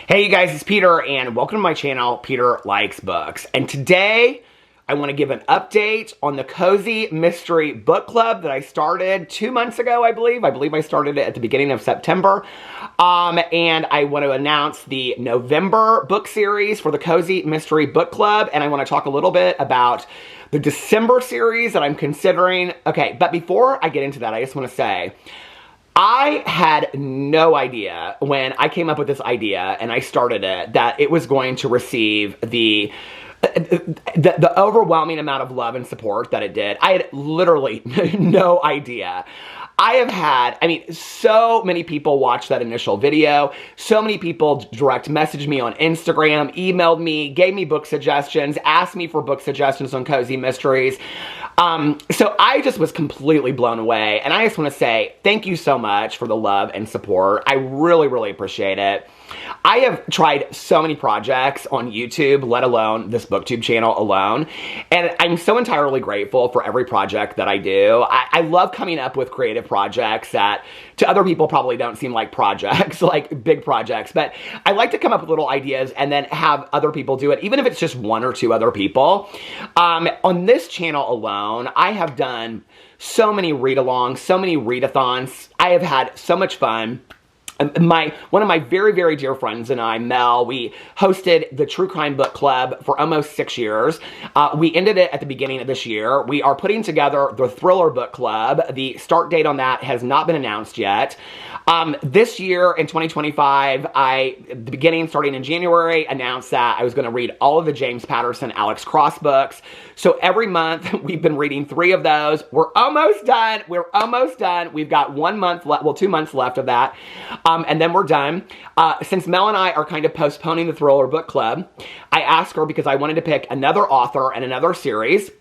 Hey you guys, it's Peter and welcome to my channel, Peter Likes Books. And today, I want to give an update on the Cozy Mystery Book Club that I started 2 months ago, I believe. I believe I started it at the beginning of September. And I want to announce the November book series for the Cozy Mystery Book Club. And I want to talk a little bit about the December series that I'm considering. Okay, but before I get into that, I just want to say, I had no idea when I came up with this idea and I started it that it was going to receive the overwhelming amount of love and support that it did. I had literally no idea. I have had, so many people watch that initial video. So many people direct messaged me on Instagram, emailed me, gave me book suggestions, asked me for book suggestions on Cozy Mysteries. So I just was completely blown away. And I just want to say thank you so much for the love and support. I really, really appreciate it. I have tried so many projects on YouTube, let alone this BookTube channel alone, and I'm so entirely grateful for every project that I do. I love coming up with creative projects that to other people probably don't seem like projects, like big projects, but I like to come up with little ideas and then have other people do it, even if it's just one or two other people. On this channel alone, I have done so many read-alongs, so many readathons. I have had so much fun. One of my very, very dear friends and I, Mel, we hosted the True Crime Book Club for almost 6 years. We ended it at the beginning of this year. We are putting together the Thriller Book Club. The start date on that has not been announced yet. This year, in 2025, the beginning, starting in January, announced that I was going to read all of the James Patterson, Alex Cross books. So every month, we've been reading 3 of those. We're almost done. We're almost done. We've got 1 month left, well, 2 months left of that. And then we're done. Since Mel and I are kind of postponing the Thriller Book Club, I asked her because I wanted to pick another author and another series,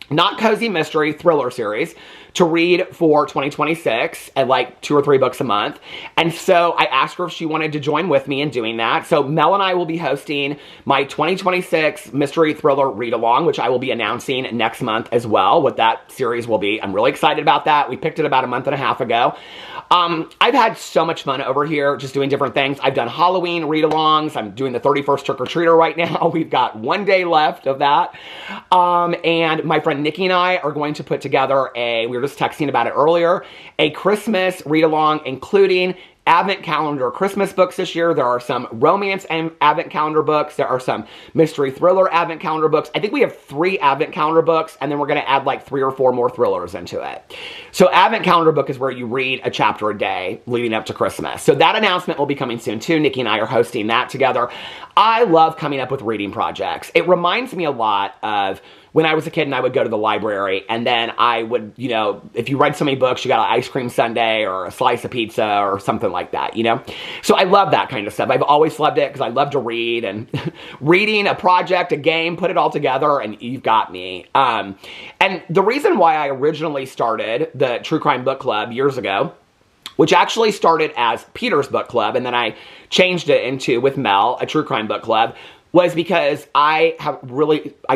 not Cozy Mystery, Thriller series, to read for 2026 at like 2 or 3 books a month. And so I asked her if she wanted to join with me in doing that. So Mel and I will be hosting my 2026 Mystery Thriller Read-Along, which I will be announcing next month as well, what that series will be. I'm really excited about that. We picked it about a month and a half ago. I've had so much fun over here just doing different things. I've done Halloween read-alongs. I'm doing the 31st Trick-or-Treater right now. We've got 1 day left of that. And my friend Nikki and I are going to put together we were just texting about it earlier, a Christmas read-along, including Advent calendar Christmas books this year. There are some romance and Advent calendar books. There are some mystery thriller Advent calendar books. I think we have 3 Advent calendar books, and then we're going to add like 3 or 4 more thrillers into it. So Advent calendar book is where you read a chapter a day leading up to Christmas. So that announcement will be coming soon too. Nikki and I are hosting that together. I love coming up with reading projects. It reminds me a lot of when I was a kid and I would go to the library, and then I would, if you read so many books, you got an ice cream sundae or a slice of pizza or something like that, So I love that kind of stuff. I've always loved it because I love to read, and reading a project, a game, put it all together, and you've got me. And the reason why I originally started the True Crime Book Club years ago, which actually started as Peter's Book Club, and then I changed it into, with Mel, a True Crime Book Club, was because I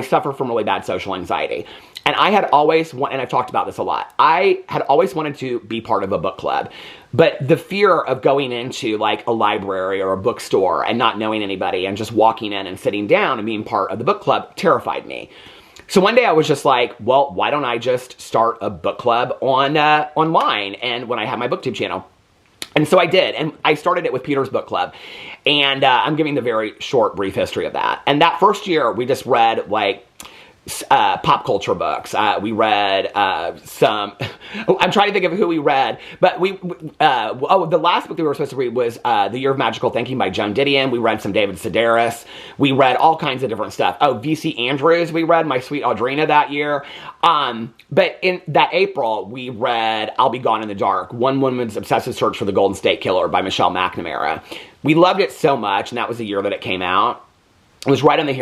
suffer from really bad social anxiety. And I had always, and I've talked about this a lot, I had always wanted to be part of a book club. But the fear of going into like a library or a bookstore and not knowing anybody and just walking in and sitting down and being part of the book club terrified me. So one day I was just like, well, why don't I just start a book club online, and when I have my BookTube channel. And so I did, and I started it with Peter's Book Club, and I'm giving the very short, brief history of that. And that first year, we just read, like, pop culture books. We read some, I'm trying to think of who we read, but the last book that we were supposed to read was The Year of Magical Thinking by Joan Didion. We read some David Sedaris. We read all kinds of different stuff. Oh, V.C. Andrews, we read My Sweet Audrina that year. But in that April, we read I'll Be Gone in the Dark, One Woman's Obsessive Search for the Golden State Killer by Michelle McNamara. We loved it so much, and that was the year that it came out. It was right on the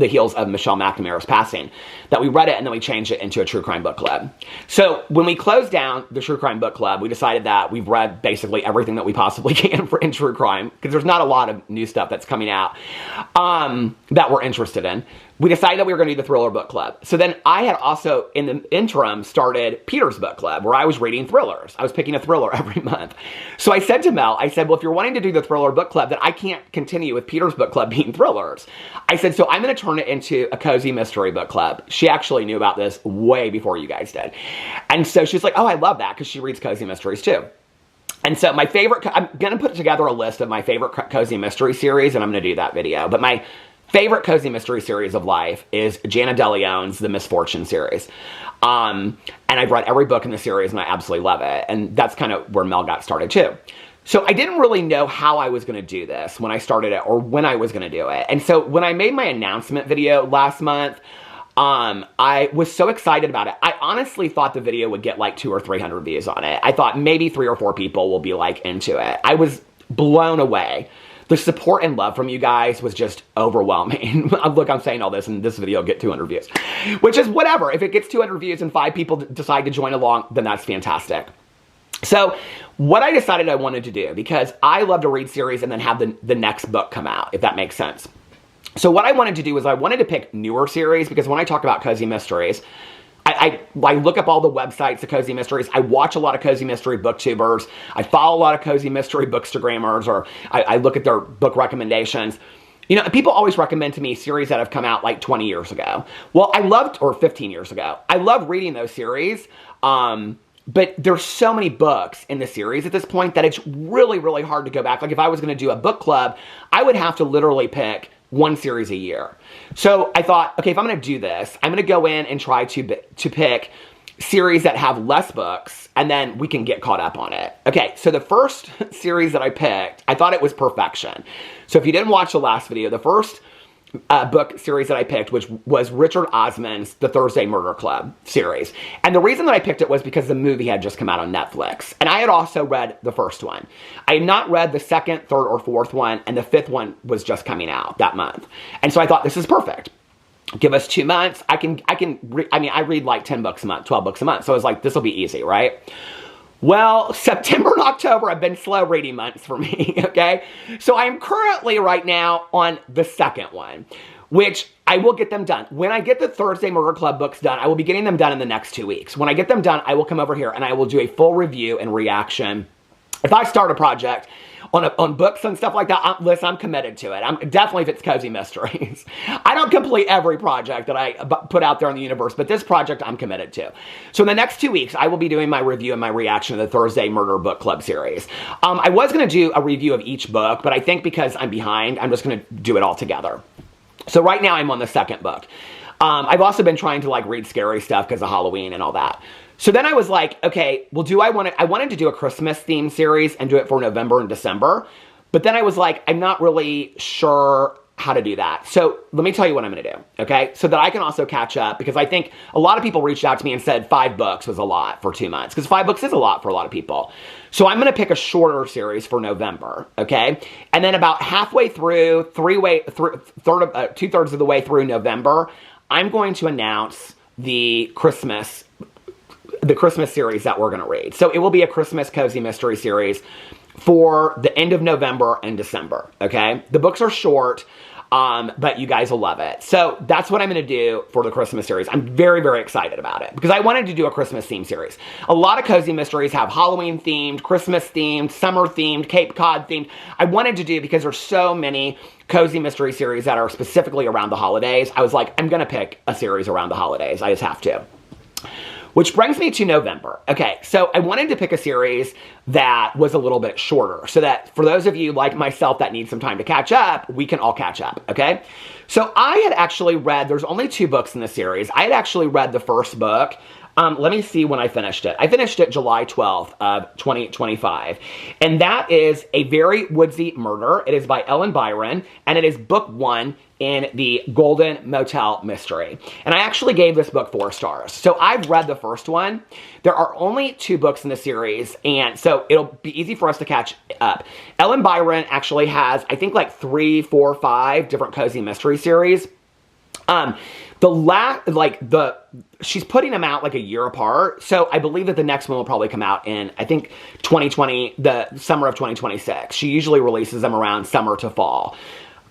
heels of Michelle McNamara's passing, that we read it, and then we changed it into a True Crime Book Club. So when we closed down the True Crime Book Club, we decided that we've read basically everything that we possibly can in true crime, because there's not a lot of new stuff that's coming out that we're interested in. we decided that we were going to do the thriller book club. So then I had also, in the interim, started Peter's book club, where I was reading thrillers. I was picking a thriller every month. So I said to Mel, I said, well, if you're wanting to do the thriller book club, then I can't continue with Peter's book club being thrillers. I said, so I'm going to turn it into a cozy mystery book club. She actually knew about this way before you guys did. And so she's like, oh, I love that, because she reads cozy mysteries too. And so my favorite, I'm going to put together a list of my favorite cozy mystery series, and I'm going to do that video. But my favorite cozy mystery series of life is Jana DeLeon's The Misfortune series. And I've read every book in the series, and I absolutely love it. And that's kind of where Mel got started too. So I didn't really know how I was going to do this when I started it, or when I was going to do it. And so when I made my announcement video last month, I was so excited about it. I honestly thought the video would get like 200 or 300 views on it. I thought maybe 3 or 4 people will be like into it. I was blown away. The support and love from you guys was just overwhelming. Look, I'm saying all this, and this video will get 200 views, which is whatever. If it gets 200 views and 5 people decide to join along, then that's fantastic. So what I decided I wanted to do, because I love to read series and then have the next book come out, if that makes sense. So what I wanted to do was I wanted to pick newer series, because when I talk about cozy mysteries, I look up all the websites of cozy mysteries. I watch a lot of cozy mystery booktubers. I follow a lot of cozy mystery bookstagrammers, or I look at their book recommendations. You know, people always recommend to me series that have come out like 20 years ago. Well, or 15 years ago. I love reading those series. But there's so many books in the series at this point that it's really, really hard to go back. Like if I was going to do a book club, I would have to literally pick 1 series a year. So I thought, okay, if I'm going to do this, I'm going to go in and try to pick series that have less books, and then we can get caught up on it. Okay, so the first series that I picked, I thought it was perfection. So if you didn't watch the last video, the first book series that I picked, which was Richard Osman's The Thursday Murder Club series. And the reason that I picked it was because the movie had just come out on Netflix. And I had also read the first one. I had not read the second, third, or fourth one, and the 5th one was just coming out that month. And so I thought, this is perfect. Give us 2 months. I read like 10 books a month, 12 books a month. So I was like, this will be easy, right? Well, September and October have been slow reading months for me, okay? So I'm currently right now on the second one, which I will get them done. When I get the Thursday Murder Club books done, I will be getting them done in the next 2 weeks. When I get them done, I will come over here and I will do a full review and reaction. If I start a project on books and stuff like that, listen, I'm committed to it. I'm definitely, if it's cozy mysteries. I don't complete every project that I put out there in the universe, but this project I'm committed to. So in the next 2 weeks, I will be doing my review and my reaction to the Thursday Murder Book Club series. I was going to do a review of each book, but I think because I'm behind, I'm just going to do it all together. So right now I'm on the second book. I've also been trying to like read scary stuff because of Halloween and all that. So then I was like, okay, well, I wanted to do a Christmas theme series and do it for November and December. But then I was like, I'm not really sure how to do that. So let me tell you what I'm going to do, okay? So that I can also catch up, because I think a lot of people reached out to me and said 5 books was a lot for 2 months, because 5 books is a lot for a lot of people. So I'm going to pick a shorter series for November, okay? And then about halfway through, 2/3 of the way through November, I'm going to announce the Christmas series that we're going to read. So it will be a Christmas cozy mystery series for the end of November and December, okay? The books are short, but you guys will love it. So that's what I'm going to do for the Christmas series. I'm very, very excited about it, because I wanted to do a Christmas theme series. A lot of cozy mysteries have Halloween themed, Christmas themed, summer themed, Cape Cod themed. I wanted to do, because there's so many cozy mystery series that are specifically around the holidays. I was like, I'm going to pick a series around the holidays. I just have to. Which brings me to November. Okay, so I wanted to pick a series that was a little bit shorter, so that for those of you like myself that need some time to catch up, we can all catch up, okay? So I had actually read, there's only 2 books in the series. I had actually read the first book. Let me see when I finished it. I finished it July 12th of 2025. And that is A Very Woodsy Murder. It is by Byron, and it is book 1 in the Golden Motel mystery. And I actually gave this book 4 stars. So I've read the first one. There are only 2 books in the series, and so it'll be easy for us to catch up. Byron actually has, I think, like 3, 4, 5 different cozy mystery series. She's putting them out like a year apart. So I believe that the next one will probably come out in, I think, 2020, the summer of 2026. She usually releases them around summer to fall.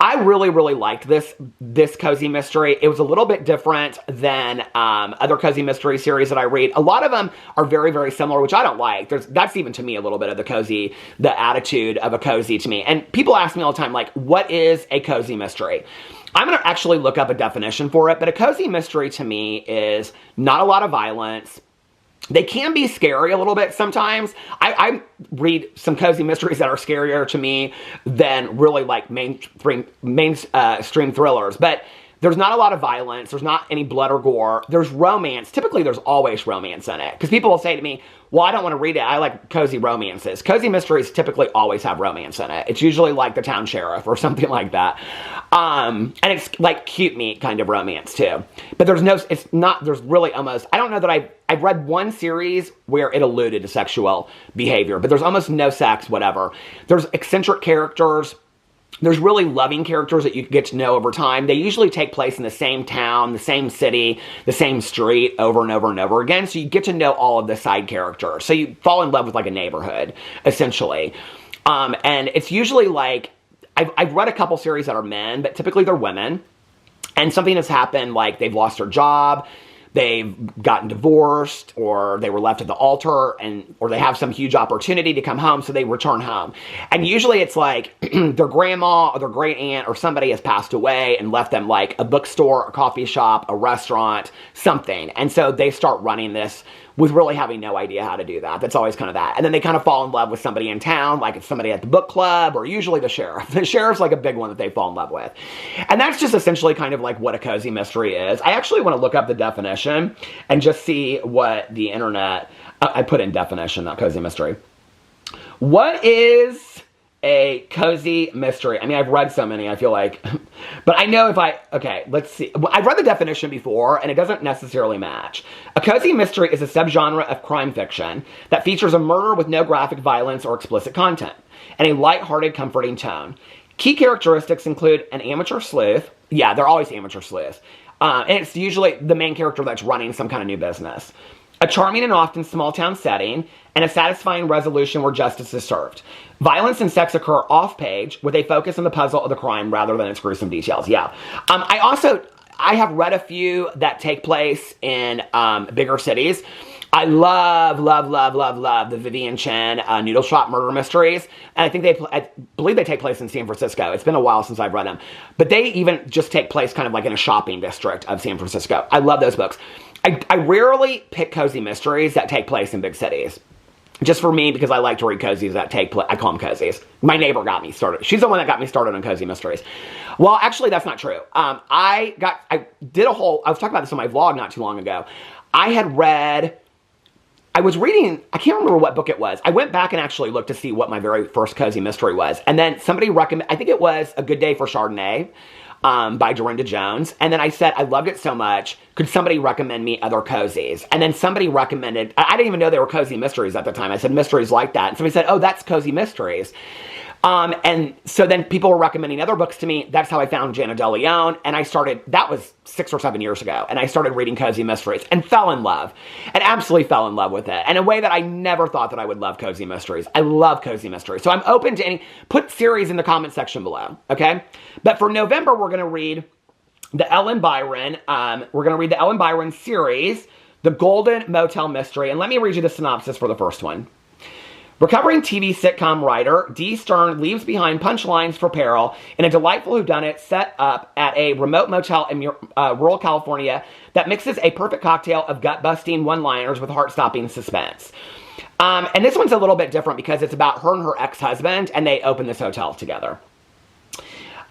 I really, really liked this cozy mystery. It was a little bit different than other cozy mystery series that I read. A lot of them are very, very similar, which I don't like. That's even to me a little bit of the attitude of a cozy to me. And people ask me all the time, like, what is a cozy mystery? I'm going to actually look up a definition for it, but a cozy mystery to me is not a lot of violence. They can be scary a little bit sometimes. I read some cozy mysteries that are scarier to me than really like mainstream thrillers. But there's not a lot of violence. There's not any blood or gore. There's romance. Typically, there's always romance in it. Because people will say to me, well, I don't want to read it. I like cozy romances. Cozy mysteries typically always have romance in it. It's usually like The Town Sheriff or something like that. And it's like cute meat kind of romance too. But there's really almost, I don't know that I've read one series where it alluded to sexual behavior, but there's almost no sex, whatever. There's eccentric characters. There's really loving characters that you get to know over time. They usually take place in the same town, the same city, the same street over and over and over again. So you get to know all of the side characters. So you fall in love with like a neighborhood, essentially. And it's usually like, I've read a couple series that are men, but typically they're women. And something has happened, like they've lost their job, they've gotten divorced, or they were left at the altar, or they have some huge opportunity to come home, so they return home. And usually it's like their grandma or their great aunt or somebody has passed away and left them like a bookstore, a coffee shop, a restaurant, something. And so they start running this with really having no idea how to do that. That's always kind of that. And then they kind of fall in love with somebody in town, like it's somebody at the book club, or usually the sheriff. The sheriff's like a big one that they fall in love with. And that's just essentially kind of like what a cozy mystery is. I actually want to look up the definition and just see what the internet, I put in definition, not cozy mystery. What is a cozy mystery? I mean, I've read so many, I feel like, but I know okay, let's see. I've read the definition before, and it doesn't necessarily match. A cozy mystery is a subgenre of crime fiction that features a murder with no graphic violence or explicit content, and a lighthearted, comforting tone. Key characteristics include an amateur sleuth. Yeah, they're always amateur sleuths. And it's usually the main character that's running some kind of new business. A charming and often small-town setting, and a satisfying resolution where justice is served. Violence and sex occur off-page, with a focus on the puzzle of the crime rather than its gruesome details. Yeah. I have read a few that take place in bigger cities. I love the Vivian Chen Noodle Shop murder mysteries. And I believe they take place in San Francisco. It's been a while since I've read them. But they even just take place kind of like in a shopping district of San Francisco. I love those books. I rarely pick cozy mysteries that take place in big cities. Just for me, because I like to read cozies that take place. I call them cozies. My neighbor got me started. She's the one that got me started on cozy mysteries. Well, actually, that's not true. I was talking about this on my vlog not too long ago. I was reading, I can't remember what book it was. I went back and actually looked to see what my very first cozy mystery was. And then somebody recommended, I think it was A Good Day for Chardonnay by Dorinda Jones. And then I said, I loved it so much. Could somebody recommend me other cozies? And then somebody recommended, I didn't even know they were cozy mysteries at the time. I said, mysteries like that. And somebody said, oh, that's cozy mysteries. And so then people were recommending other books to me. That's how I found Jana DeLeon. And that was 6 or 7 years ago. And I started reading cozy mysteries and fell in love. And absolutely fell in love with it. In a way that I never thought that I would love cozy mysteries. I love cozy mysteries. So I'm open to put series in the comment section below. Okay. But for November, we're going to read the Ellen Byron. We're going to read the Ellen Byron series, The Golden Motel Mystery. And let me read you the synopsis for the first one. Recovering TV sitcom writer Dee Stern leaves behind punchlines for peril in a delightful whodunit set up at a remote motel in rural California that mixes a perfect cocktail of gut-busting one-liners with heart-stopping suspense. And this one's a little bit different because it's about her and her ex-husband, and they open this hotel together.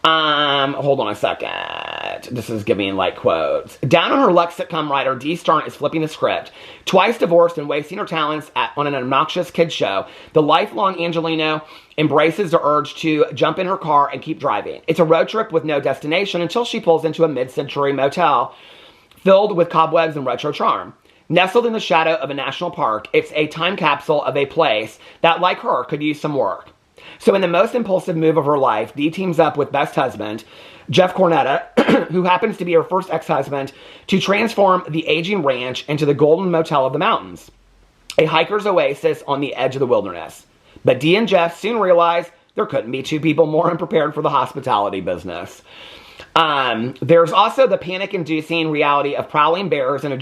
Hold on a second. This is giving like quotes. Down on her luck, sitcom writer Dee Stern is flipping the script. Twice divorced and wasting her talents on an obnoxious kids show, the lifelong Angelino embraces the urge to jump in her car and keep driving. It's a road trip with no destination until she pulls into a mid-century motel filled with cobwebs and retro charm. Nestled in the shadow of a national park, it's a time capsule of a place that, like her, could use some work. So in the most impulsive move of her life, Dee teams up with best husband, Jeff Cornetta, who happens to be her first ex-husband, to transform the aging ranch into the Golden Motel of the Mountains, a hiker's oasis on the edge of the wilderness. But Dee and Jeff soon realize There couldn't be two people more unprepared for the hospitality business. There's also the panic-inducing reality of prowling bears in a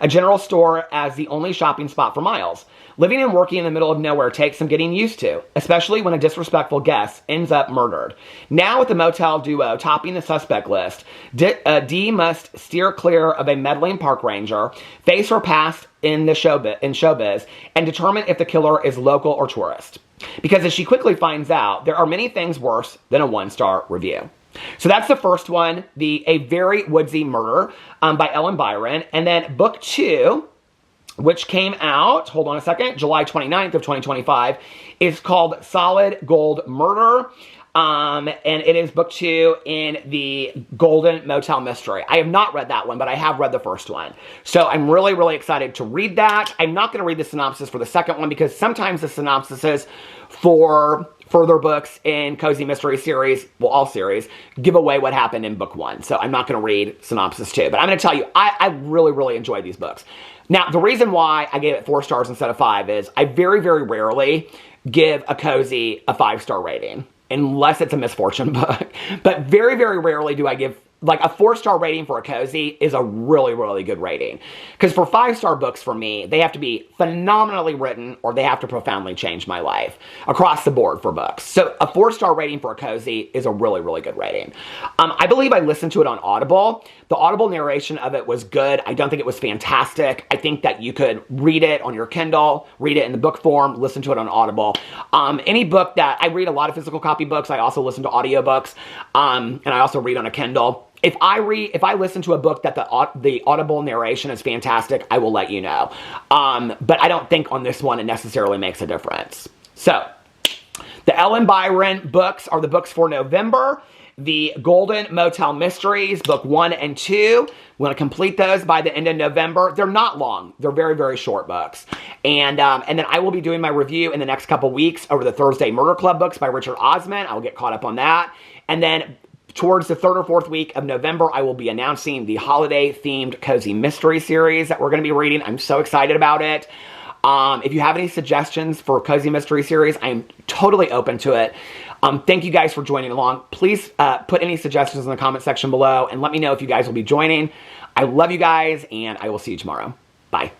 general store as the only shopping spot for miles. Living and working in the middle of nowhere takes some getting used to, especially when a disrespectful guest ends up murdered. Now with the motel duo topping the suspect list, Dee must steer clear of a meddling park ranger, face her past in showbiz, and determine if the killer is local or tourist. Because as she quickly finds out, there are many things worse than a 1-star review. So that's the first one, A Very Woodsy Murder by Ellen Byron. And then book 2, which came out, hold on a second, July 29th of 2025, is called Solid Gold Murder. And it is book 2 in the Golden Motel Mystery. I have not read that one, but I have read the first one. So I'm really, really excited to read that. I'm not going to read the synopsis for the second one because sometimes the synopsises for further books in Cozy Mystery series, well, all series, give away what happened in book 1. So I'm not going to read synopsis 2. But I'm going to tell you, I really, really enjoyed these books. Now, the reason why I gave it 4 stars instead of 5 is I very, very rarely give a Cozy a 5-star rating, unless it's a misfortune book. But very, very rarely do I give, like, a 4-star rating for a Cozy is a really, really good rating. Because for 5-star books for me, they have to be phenomenally written or they have to profoundly change my life across the board for books. So a 4-star rating for a Cozy is a really, really good rating. I believe I listened to it on Audible. The Audible narration of it was good. I don't think it was fantastic. I think that you could read it on your Kindle, read it in the book form, listen to it on Audible. Any book that, I read a lot of physical copy books. I also listen to audiobooks, and I also read on a Kindle. If I listen to a book that the Audible narration is fantastic, I will let you know. But I don't think on this one it necessarily makes a difference. So, the Ellen Byron books are the books for November. The Golden Motel Mysteries, book 1 and 2. We want to complete those by the end of November. They're not long. They're very, very short books. And then I will be doing my review in the next couple weeks over the Thursday Murder Club books by Richard Osman. I will get caught up on that. And then towards the 3rd or 4th week of November, I will be announcing the holiday-themed Cozy Mystery series that we're going to be reading. I'm so excited about it. If you have any suggestions for Cozy Mystery series, I'm totally open to it. Thank you guys for joining along. Please put any suggestions in the comment section below and let me know if you guys will be joining. I love you guys, and I will see you tomorrow. Bye.